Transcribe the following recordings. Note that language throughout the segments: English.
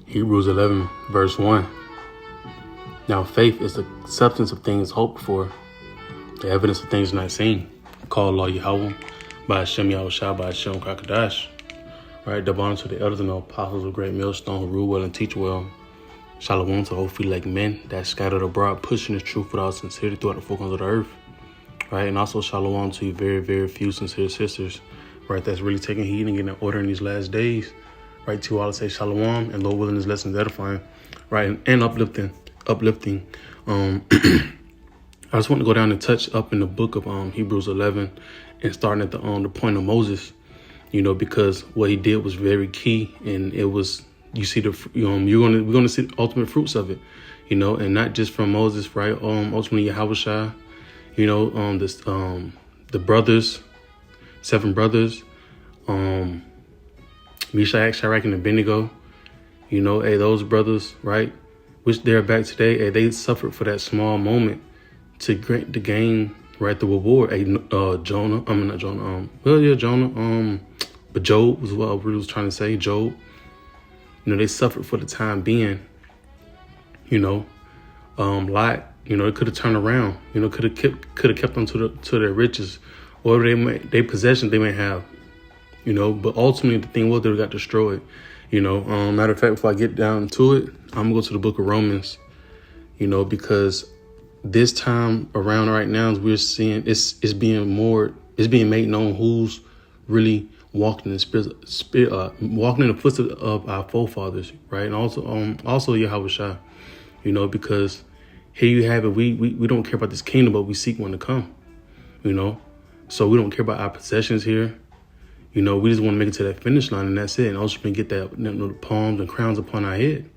Hebrews 11, verse 1. Now faith is the substance of things hoped for, the evidence of things not seen. Called Law Yahweh, by Hashem Yahushua, by Hashem Kakadash. Right, double honor to the elders and the apostles of Great Millstone who rule well and teach well. Shalom to hopefully like men that scattered abroad, pushing the truth without sincerity throughout the four corners of the earth. Right, and also shalom to you very, very few sincere sisters, right, that's really taking heed and getting order in these last days. Right, to all to say shalom and Lord willing, this lesson is edifying, right, and uplifting. I just want to go down and touch up in the book of Hebrews 11 and starting at the point of Moses, because what he did was very key, and it was, you see we're going to see the ultimate fruits of it, and not just from Moses, right? Ultimately Yahushua, the brothers, 7 brothers, Meshach, Shadrach, and Abednego, those brothers, right, which they're back today, they suffered for that small moment to gain, right, the reward. Jonah, but Job was what I really was trying to say. Job, they suffered for the time being. Lot, it could have turned around. Could have kept them to their riches, or their possessions they may have. But ultimately the thing was they got destroyed. Matter of fact, before I get down to it, I'm gonna go to the book of Romans. Because this time around right now, we're seeing it's being made known who's really walking in the spirit, walking in the footsteps of our forefathers, right? And also Yahushua, because here you have it. We don't care about this kingdom, but we seek one to come, So we don't care about our possessions here. We just want to make it to that finish line, and that's it. And ultimately get that the palms and crowns upon our head,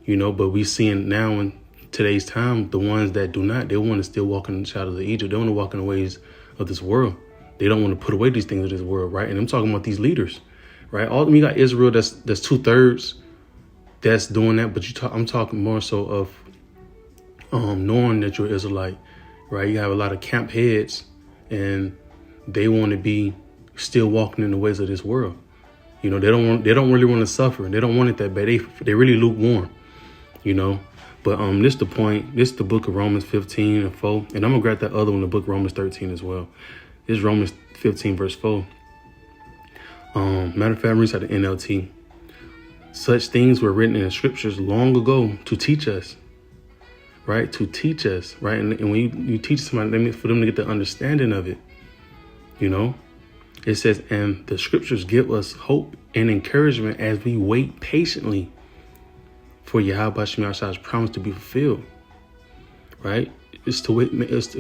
But we seeing now in today's time, the ones that do not, they want to still walk in the shadows of Egypt. They want to walk in the ways of this world. They don't want to put away these things of this world, right? And I'm talking about these leaders, right? You got Israel, that's 2/3 that's doing that, but I'm talking more so of knowing that you're Israelite, right? You have a lot of camp heads, and they want to be still walking in the ways of this world. They don't really want to suffer. They don't want it that bad. They really lukewarm, But this the point. This the book of Romans 15 and 4. And I'm gonna grab that other one, the book of Romans 13 as well. This is Romans 15 verse 4. Matter of fact, I'm reading out the NLT. Such things were written in the scriptures long ago to teach us. Right? To teach us, right? And when you teach somebody, for them to get the understanding of it, It says, and the scriptures give us hope and encouragement as we wait patiently for Yahweh Shemashah's promise to be fulfilled. Right? It's to wait. It's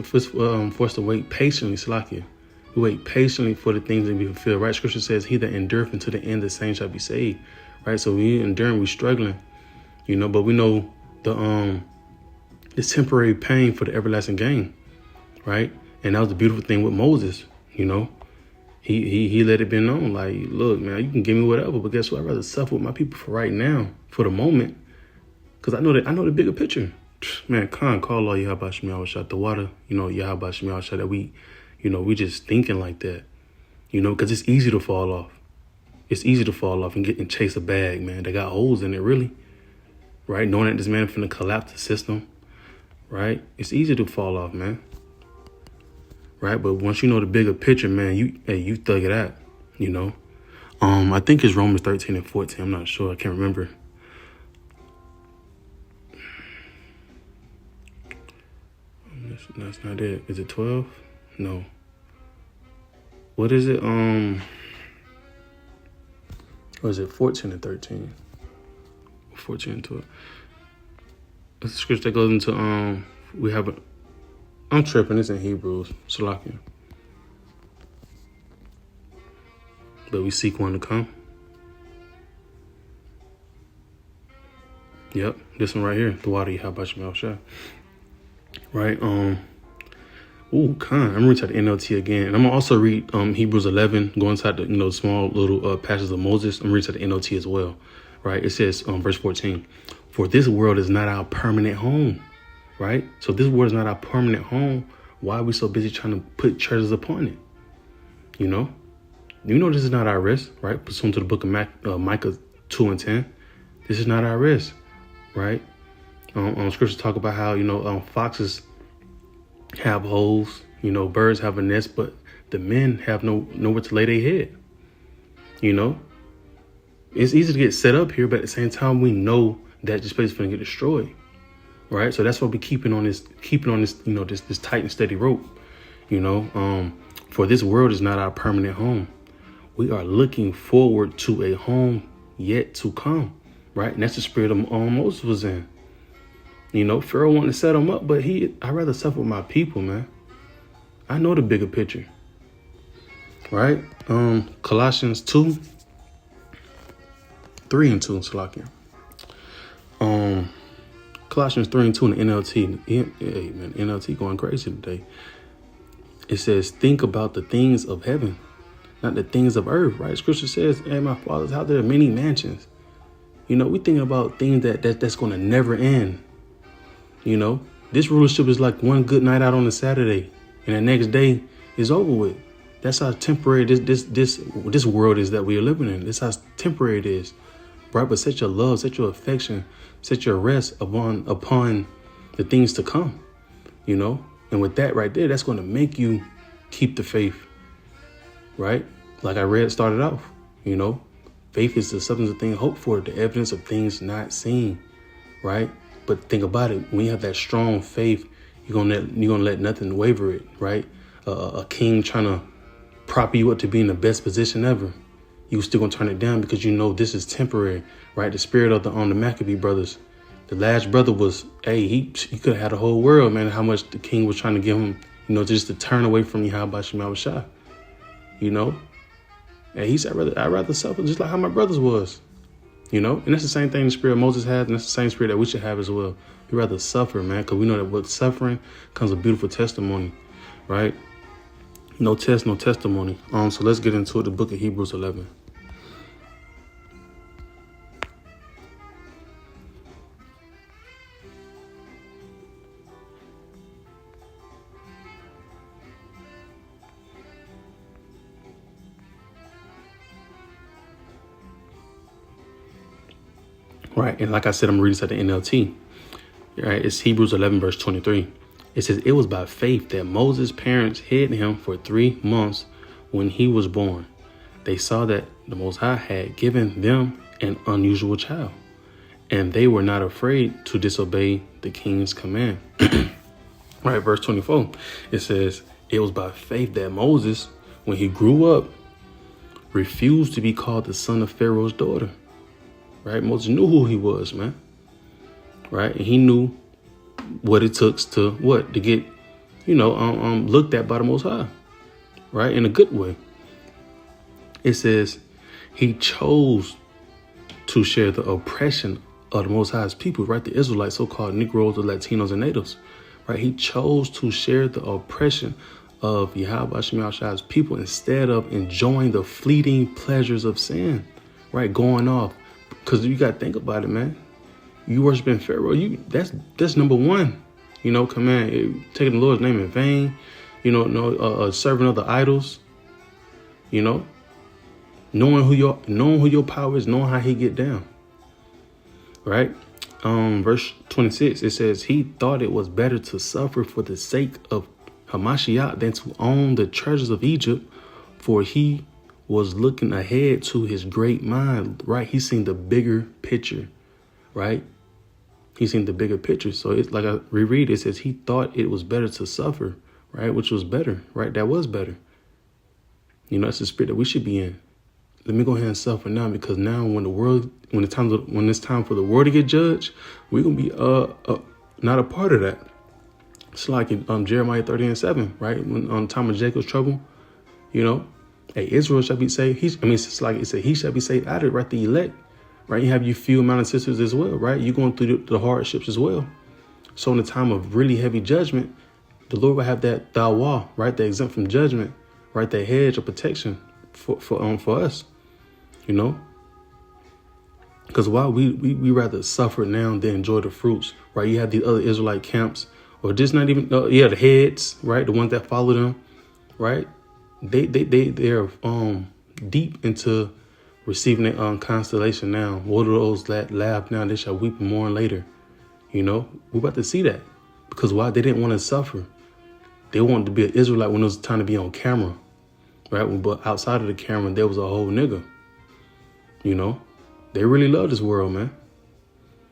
for us to wait patiently. Salakia. We wait patiently for the things to be fulfilled. Right? Scripture says, "He that endureth unto the end, the same shall be saved." Right? So we enduring, we struggling, But we know the temporary pain for the everlasting gain. Right? And that was the beautiful thing with Moses. He let it be known, like, look, man, you can give me whatever, but guess what? I'd rather suffer with my people for right now, for the moment, because I know the bigger picture. Man, call Allah Yahweh Shemiyah the water, Yahweh Shemiyah that we just thinking like that, because it's easy to fall off. It's easy to fall off and chase a bag, man. They got holes in it, really, right? Knowing that this man finna collapse the system, right? It's easy to fall off, man. Right, but once you know the bigger picture, man, you thug it out, I think it's Romans 13 and 14. I'm not sure. I can't remember. That's not it. Is it 12? No. What is it? Or is it 14 and 13? 14 and 12. It's the scripture that goes into I'm tripping. It's in Hebrews. Salakia. But we seek one to come. Yep. This one right here. The water Yahweh Shemiyah. Right. I'm gonna reach out the NLT again. And I'm gonna also read Hebrews 11, go inside the small little passages of Moses. I'm gonna reach out the NLT as well. Right. It says verse 14. For this world is not our permanent home. Right? So this world is not our permanent home. Why are we so busy trying to put treasures upon it? This is not our rest, right? Pursuant to the book of Micah 2 and 10. This is not our rest, right? Scriptures talk about how, foxes have holes, birds have a nest, but the men have nowhere to lay their head. It's easy to get set up here, but at the same time, we know that this place is going to get destroyed, right? So that's why we keeping on this, this tight and steady rope. For this world is not our permanent home. We are looking forward to a home yet to come, right? And that's the spirit of Moses was in. Pharaoh wanted to set him up, but I'd rather suffer with my people, man. I know the bigger picture, right? Colossians 2, 3 and 2, Salakia. Colossians 3 and 2 in the NLT. Hey, man, NLT going crazy today. It says, think about the things of heaven, not the things of earth, right? Scripture says, hey, my Father's house, there are many mansions. We thinking about things that's going to never end. This rulership is like one good night out on a Saturday, and the next day is over with. That's how temporary this world is that we are living in. This how temporary it is, right? But set your love, set your affection, set your rest upon the things to come, And with that right there, that's going to make you keep the faith, right? Like I started off, faith is the substance of things hoped for, the evidence of things not seen, right? But think about it. When you have that strong faith, you're gonna let nothing waver it, right? A king trying to prop you up to be in the best position ever, you still gonna turn it down because this is temporary, right? The spirit of the Maccabee brothers, the last brother was, he could have had a whole world, man. How much the king was trying to give him, just to turn away from Yahweh Shema Shah, And he said, I'd rather suffer just like how my brothers was. And that's the same thing the spirit of Moses had, and that's the same spirit that we should have as well. We'd rather suffer, man, because we know that with suffering comes a beautiful testimony, right? No test, no testimony. So let's get into it, the book of Hebrews 11. Right. And like I said, I'm reading this at the NLT. Right. It's Hebrews 11, verse 23. It says, it was by faith that Moses' parents hid him for 3 months when he was born. They saw that the Most High had given them an unusual child, and they were not afraid to disobey the king's command. Right. Verse 24. It says, it was by faith that Moses, when he grew up, refused to be called the son of Pharaoh's daughter. Right. Moses knew who he was, man. Right. And he knew what it took to get, looked at by the Most High. Right. In a good way. It says he chose to share the oppression of the Most High's people. Right. The Israelites, so-called Negroes, the Latinos and natives. Right. He chose to share the oppression of Yahweh Shema Shah's people instead of enjoying the fleeting pleasures of sin. Right. Going off. Because you got to think about it, man. You worshiping Pharaoh, that's number one. Command, taking the Lord's name in vain. Serving other idols. Knowing who your power is, knowing how he get down. Right. Verse 26, it says he thought it was better to suffer for the sake of Hamashiach than to own the treasures of Egypt, for he was looking ahead to his great mind, right? He seen the bigger picture, right? He seen the bigger picture. So it's like I reread, it says he thought it was better to suffer, right? Which was better, right? That was better. That's the spirit that we should be in. Let me go ahead and suffer now, because now when it's time for the world to get judged, we're going to be not a part of that. It's like in Jeremiah 30:7, right? When on time of Jacob's trouble, hey, Israel shall be saved. It's like it said, he shall be saved out of it, right? The elect, right? You have your few amount of sisters as well, right? You're going through the hardships as well. So in the time of really heavy judgment, the Lord will have that dawah, right? The exempt from judgment, right? That hedge of protection for us, Because while we rather suffer now than enjoy the fruits, right? You have these other Israelite camps, or just not even, the heads, right? The ones that follow them, right? They're deep into receiving a constellation now. What are those that laugh now? They shall weep and mourn later. You know, we're about to see that. Because why? They didn't want to suffer. They wanted to be an Israelite when it was time to be on camera. Right? But outside of the camera, there was a whole nigga. You know, they really love this world, man.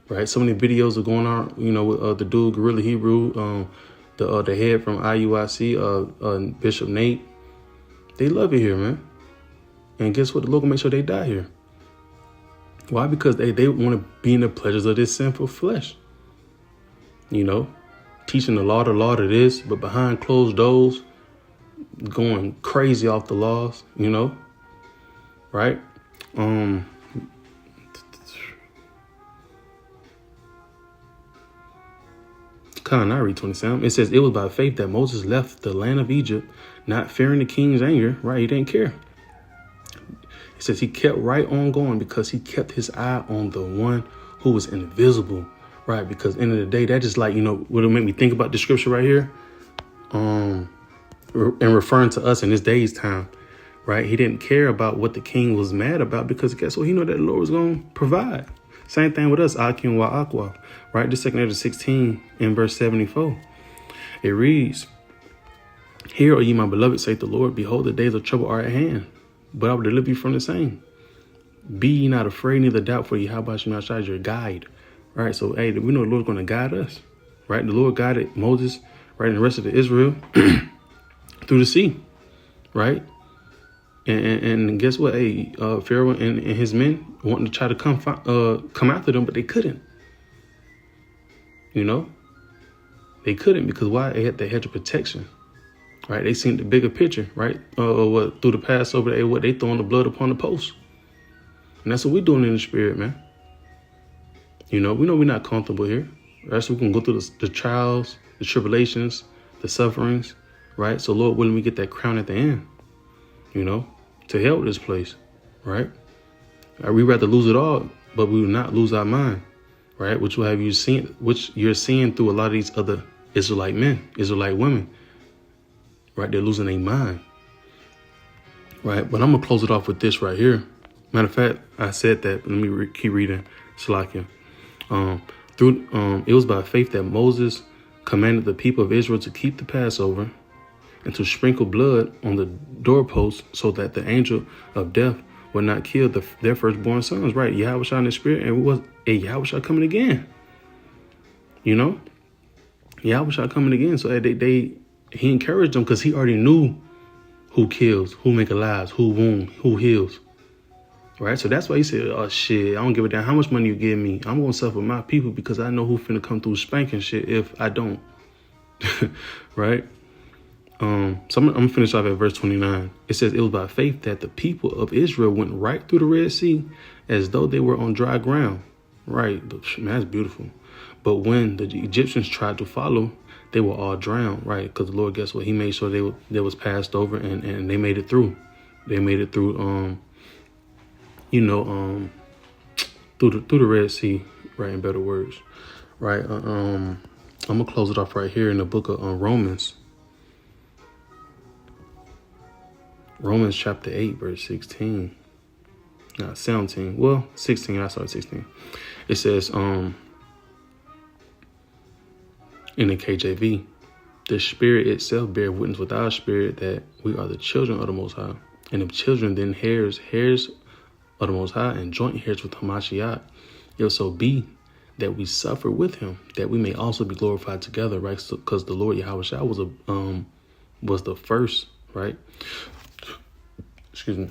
Right? So many videos are going on, you know, with the dude, Gorilla Hebrew, the head from IUIC, Bishop Nate. They love it here, man. And guess what? The Lord will make sure they die here. Why? Because they want to be in the pleasures of this sinful flesh. You know, teaching the law to this, but behind closed doors, going crazy off the laws, you know, right? I read 27. It says, it was by faith that Moses left the land of Egypt, not fearing the king's anger, right? He didn't care. It says he kept right on going because he kept his eye on the one who was invisible, right? Because end of the day, that just like, you know, what it made me think about the scripture right here, and referring to us in this day's time, right? He didn't care about what the king was mad about because guess what? He knew that the Lord was going to provide. Same thing with us, Akim wa Aqua, right? The 2 Ezra 16 in verse 74. It reads, "Hear, O ye my beloved, saith the Lord, behold, the days of trouble are at hand, but I will deliver you from the same. Be ye not afraid, neither doubt, for Yahweh Shemashah is your guide." Right? So, hey, we know the Lord's going to guide us, right? The Lord guided Moses, right, and the rest of the Israel through the sea, right? And guess what? Hey, Pharaoh and his men wanting to try to come after them, but they couldn't. You know, they couldn't because why? They had the hedge of protection, right? They seen the bigger picture, right? Through the Passover, they throwing the blood upon the post, and that's what we're doing in the spirit, man. You know, we know we're not comfortable here, right? So we can go through the trials, the tribulations, the sufferings, right? So Lord willing, we get that crown at the end. You know, to hell with this place, right? We rather lose it all, but we will not lose our mind, right? Which will have you seen, which you're seeing through a lot of these other Israelite men, Israelite women, right? They're losing their mind, right? But I'm gonna close it off with this right here. Matter of fact, I said that. But let me keep reading. Salakia. It was by faith that Moses commanded the people of Israel to keep the Passover and to sprinkle blood on the doorposts so that the angel of death would not kill their firstborn sons, right? Yahweh in the spirit, and it was a Yahweh coming again. You know, Yahweh coming again. So he encouraged them because he already knew who kills, who make alive, who wound, who heals. Right? So that's why he said, oh shit, I don't give a damn how much money you give me. I'm gonna suffer my people because I know who finna come through spanking shit if I don't. Right? So I'm gonna finish off at verse 29. It says, it was by faith that the people of Israel went right through the Red Sea as though they were on dry ground. Right. Man, that's beautiful. But when the Egyptians tried to follow, they were all drowned. Right. Because the Lord, guess what? He made sure they was passed over and they made it through. They made it through, through the Red Sea. Right. In better words. Right. I'm going to close it off right here in the book of Romans. Romans chapter 8, verse 16. Not 17. Well, 16. I started 16. It says, in the KJV, the Spirit itself bear witness with our spirit that we are the children of the Most High. And if children, then heirs of the Most High, and joint heirs with Hamashiach. It will so be that we suffer with him, that we may also be glorified together, right? Because the Lord Yahweh was the first, right? Excuse me.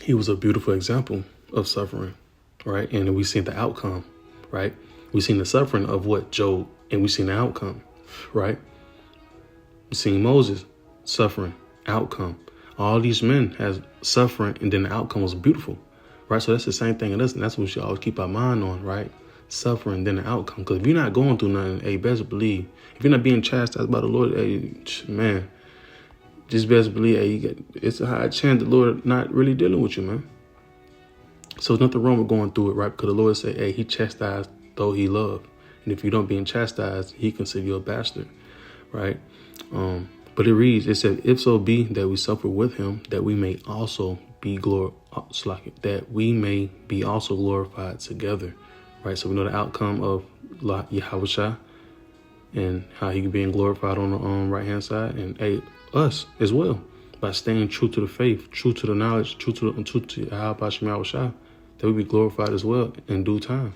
He was a beautiful example of suffering, right? And we seen the outcome, right? We seen the suffering of what Job, and we seen the outcome, right? We seen Moses suffering, outcome. All these men has suffering, and then the outcome was beautiful, right? So that's the same thing in us, and that's what we should always keep our mind on, right? Suffering, then the outcome. Because if you're not going through nothing, hey, best believe. If you're not being chastised by the Lord, hey, man, just best believe, hey, it's a high chance the Lord not really dealing with you, man. So there's nothing wrong with going through it, right? Because the Lord said, hey, he chastised though he loved. And if you don't being chastised, he consider you a bastard, right? But it reads, it said, if so be that we suffer with him, that we may also be that we may be also glorified together, right? So we know the outcome of Yahushua and how he being glorified on the right hand side, and us as well, by staying true to the faith, true to the knowledge, true to Yahushua, that we be glorified as well in due time,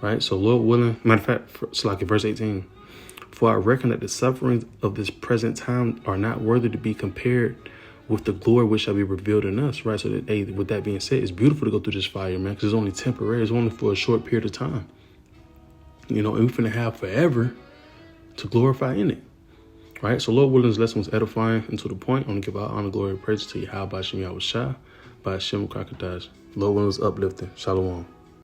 right? So Lord willing, matter of fact, verse 18, for I reckon that the sufferings of this present time are not worthy to be compared with the glory which shall be revealed in us, right? So that, with that being said, it's beautiful to go through this fire, man, because it's only temporary. It's only for a short period of time, and we're finna have forever to glorify in it, right? So Lord willing, this lesson was edifying and to the point. I want to give our honor, glory, and praise to Yahweh Shem Yahushua by Hashem Krakatash. Lord willing, was uplifting. Shalom.